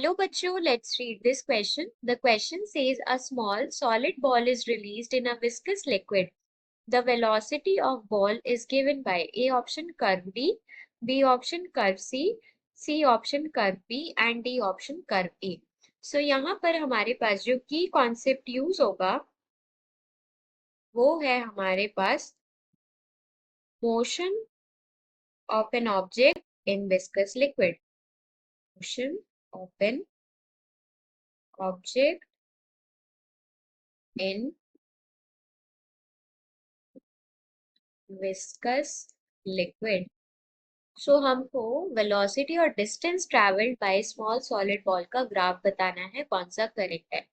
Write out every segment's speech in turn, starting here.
Hello, bachcho. Let's read this question. The question says a small solid ball is released in a viscous liquid. The velocity of ball is given by A option curve D, B option curve C option curve B and D option curve A. So यहाँ पर हमारे पास जो की concept use होगा वो है हमारे पास motion of an object in viscous liquid. Motion of an object in viscous liquid. So हमको वेलोसिटी और distance travelled by small solid ball का ग्राफ बताना है, कौन सा करेक्ट है.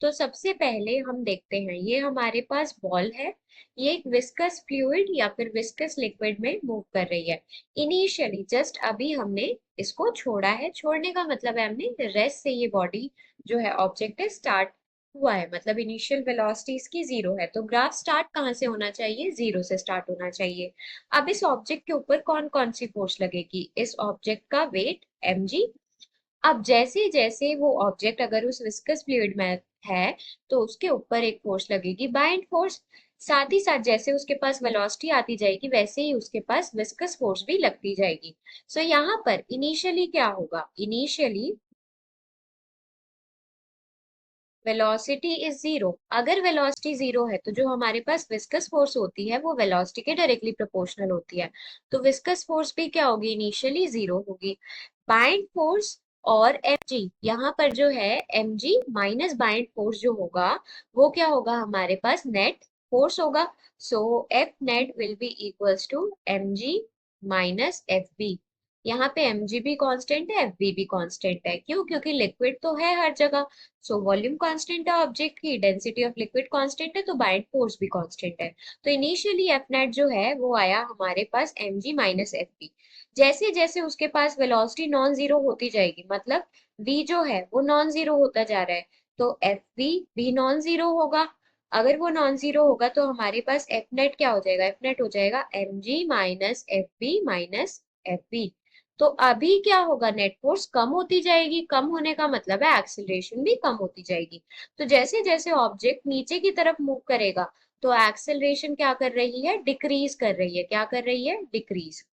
तो सबसे पहले हम देखते हैं, ये हमारे पास बॉल है, ये एक विस्कस फ्लूइड या फिर विस्कस लिक्विड में मूव कर रही है. इनिशियली जस्ट अभी हमने इसको छोड़ा है, छोड़ने का मतलब है हमने रेस्ट से ये बॉडी जो है ऑब्जेक्ट है स्टार्ट हुआ है, मतलब इनिशियल वेलोसिटी इसकी जीरो है. तो ग्राफ स्टार्ट कहाँ से होना चाहिए? जीरो से स्टार्ट होना चाहिए. अब इस ऑब्जेक्ट के ऊपर कौन कौन सी फोर्स लगेगी? इस ऑब्जेक्ट का वेट mg. अब जैसे जैसे वो ऑब्जेक्ट अगर उस विस्कस फ्लूइड में है तो उसके ऊपर एक फोर्स लगेगी, बाइंड फोर्स. साथ ही साथ जैसे उसके पास वेलोसिटी आती जाएगी वैसे ही उसके पास विस्कस फोर्स भी लगती जाएगी. सो यहाँ पर इनिशियली क्या होगा? Initially velocity is zero. अगर वेलोसिटी जीरो है तो जो हमारे पास विस्कस फोर्स होती है वो वेलोसिटी के डायरेक्टली प्रोपोर्शनल होती है. तो विस्कस फोर्स भी क्या होगी? इनिशियली जीरो होगी. बाइंड फोर्स और mg, यहाँ पर जो है mg माइनस बाइंड फोर्स जो होगा वो क्या होगा? हमारे पास नेट फोर्स होगा. So F net will be equals to mg minus F B. यहाँ पे mg भी कांस्टेंट है, fb भी कांस्टेंट है. क्यों? क्योंकि लिक्विड तो है हर जगह. सो वॉल्यूम कांस्टेंट है ऑब्जेक्ट की, डेंसिटी ऑफ लिक्विड कांस्टेंट है, तो बाइंड फोर्स भी कांस्टेंट है. तो इनिशियली एफ नेट जो है वो आया हमारे पास mg माइनस एफ बी. जैसे जैसे उसके पास वेलोसिटी नॉन जीरो होती जाएगी, मतलब v जो है वो नॉन जीरो होता जा रहा है, तो एफ बी भी नॉन जीरो होगा. अगर वो नॉन जीरो होगा तो हमारे पास एफ नेट क्या हो जाएगा? एफ नेट हो जाएगा mg minus F B minus F B. तो अभी क्या होगा? नेट फोर्स कम होती जाएगी. कम होने का मतलब है एक्सेलरेशन भी कम होती जाएगी. तो जैसे जैसे ऑब्जेक्ट नीचे की तरफ मूव करेगा तो एक्सेलरेशन क्या कर रही है? डिक्रीज कर रही है. क्या कर रही है? डिक्रीज.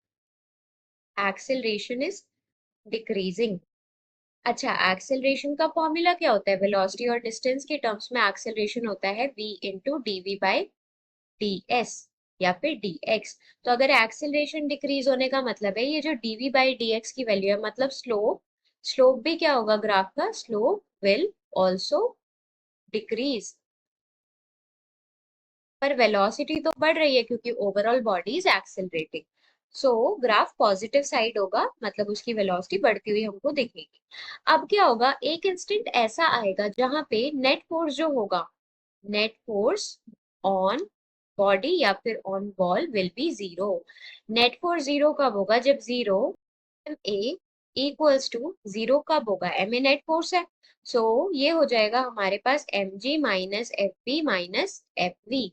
Acceleration is decreasing. अच्छा, एक्सेलरेशन का फॉर्मूला क्या होता है? वेलोसिटी और डिस्टेंस के टर्म्स में एक्सेलरेशन होता है v into D V by D S या फिर dx. तो अगर एक्सेलरेशन डिक्रीज होने का मतलब है ये जो dv बाई dx की वैल्यू है, मतलब स्लोप. स्लोप भी क्या होगा ग्राफ का? Slope will also decrease. पर वेलोसिटी तो बढ़ रही है क्योंकि overall body is accelerating. So graph positive side होगा, मतलब उसकी वेलोसिटी बढ़ती हुई हमको दिखेगी. अब क्या होगा? एक इंस्टेंट ऐसा आएगा जहां पे नेट फोर्स जो होगा, नेट फोर्स ऑन बॉडी या फिर on ball will be zero. Net force zero कब होगा? जब zero M A equals to zero कब होगा? एम ए नेट फोर्स है. सो ये हो जाएगा हमारे पास M G minus F B minus F V.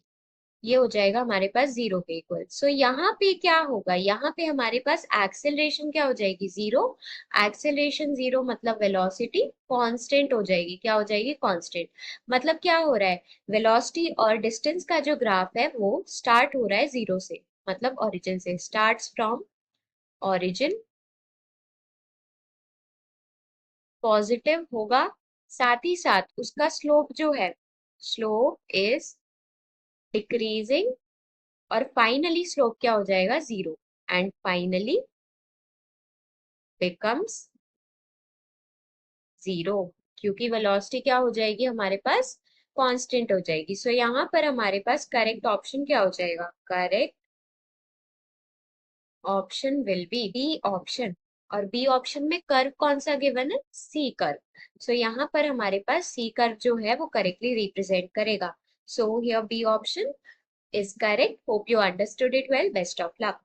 ये हो जाएगा हमारे पास जीरो के इक्वल. सो यहाँ पे क्या होगा? यहाँ पे हमारे पास एक्सेलरेशन क्या हो जाएगी? जीरो. एक्सेलरेशन जीरो मतलब वेलोसिटी कांस्टेंट हो जाएगी. क्या हो जाएगी? कांस्टेंट. मतलब क्या हो रहा है? वेलोसिटी और डिस्टेंस का जो ग्राफ है वो स्टार्ट हो रहा है जीरो से, मतलब ओरिजिन से. Starts from origin. पॉजिटिव होगा. साथ ही साथ उसका स्लोप जो है, स्लोप इज डिक्रीजिंग. और फाइनली स्लोप क्या हो जाएगा? Zero. And finally becomes zero, क्योंकि वेलोसिटी क्या हो जाएगी हमारे पास? कांस्टेंट हो जाएगी. सो यहाँ पर हमारे पास करेक्ट ऑप्शन क्या हो जाएगा? Correct option will be B option. और बी ऑप्शन में कर्व कौन सा गिवन है? C curve. सो यहाँ पर हमारे पास सी कर्व जो है वो करेक्टली रिप्रेजेंट करेगा. So here B option is correct. Hope you understood it well. Best of luck.